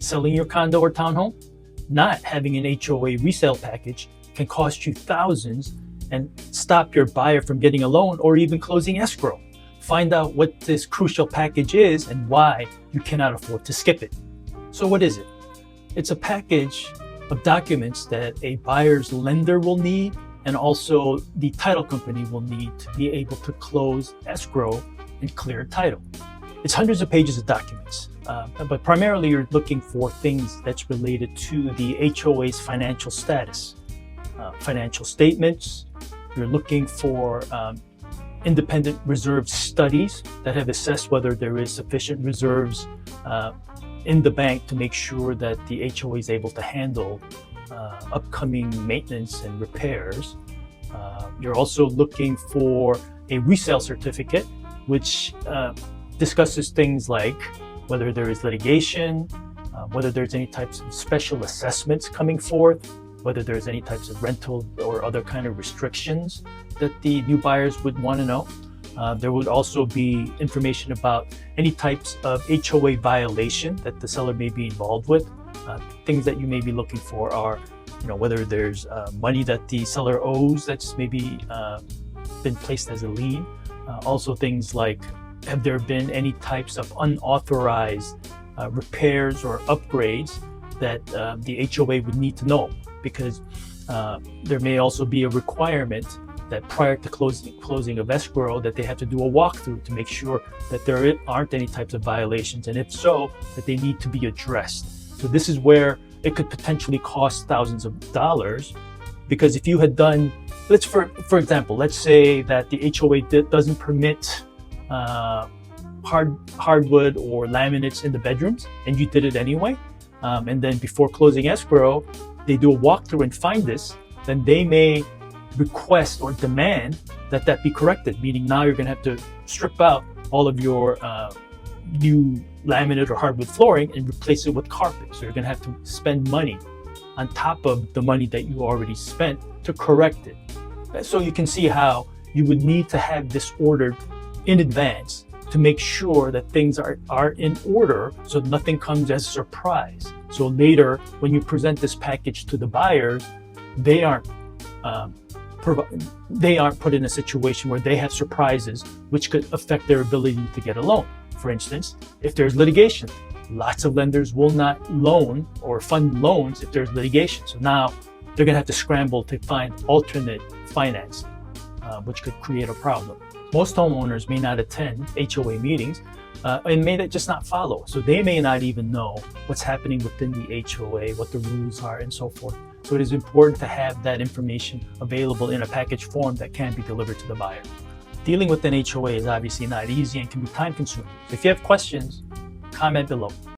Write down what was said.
selling your condo or townhome? Not having an HOA resale package can cost you thousands and stop your buyer from getting a loan or even closing escrow. Find out what this crucial package is and why you cannot afford to skip it. So what is it? It's a package of documents that a buyer's lender will need and also the title company will need to be able to close escrow and clear title. It's hundreds of pages of documents, but primarily you're looking for things that's related to the HOA's financial status, financial statements. You're looking for independent reserve studies that have assessed whether there is sufficient reserves in the bank to make sure that the HOA is able to handle upcoming maintenance and repairs. You're also looking for a resale certificate, which discusses things like whether there is litigation, whether there's any types of special assessments coming forth, whether there's any types of rental or other kind of restrictions that the new buyers would want to know. There would also be information about any types of HOA violation that the seller may be involved with. Things that you may be looking for are, whether there's money that the seller owes that's maybe been placed as a lien. Also things like, have there been any types of unauthorized repairs or upgrades that the HOA would need to know, because there may also be a requirement that prior to closing of escrow that they have to do a walkthrough to make sure that there aren't any types of violations, and if so, that they need to be addressed. So this is where it could potentially cost thousands of dollars, because if you had done, for example, let's say that the HOA doesn't permit hardwood or laminates in the bedrooms, and you did it anyway, and then before closing escrow, they do a walkthrough and find this, then they may request or demand that be corrected, meaning now you're going to have to strip out all of your new laminate or hardwood flooring and replace it with carpet. So you're going to have to spend money on top of the money that you already spent to correct it. So you can see how you would need to have this ordered in advance to make sure that things are in order so nothing comes as a surprise. So later, when you present this package to the buyers, they aren't put in a situation where they have surprises which could affect their ability to get a loan. For instance, if there's litigation, lots of lenders will not loan or fund loans if there's litigation. So now they're going to have to scramble to find alternate financing, which could create a problem. Most homeowners may not attend HOA meetings and may just not follow. So they may not even know what's happening within the HOA, what the rules are, and so forth. So it is important to have that information available in a package form that can be delivered to the buyer. Dealing with an HOA is obviously not easy and can be time consuming. If you have questions, comment below.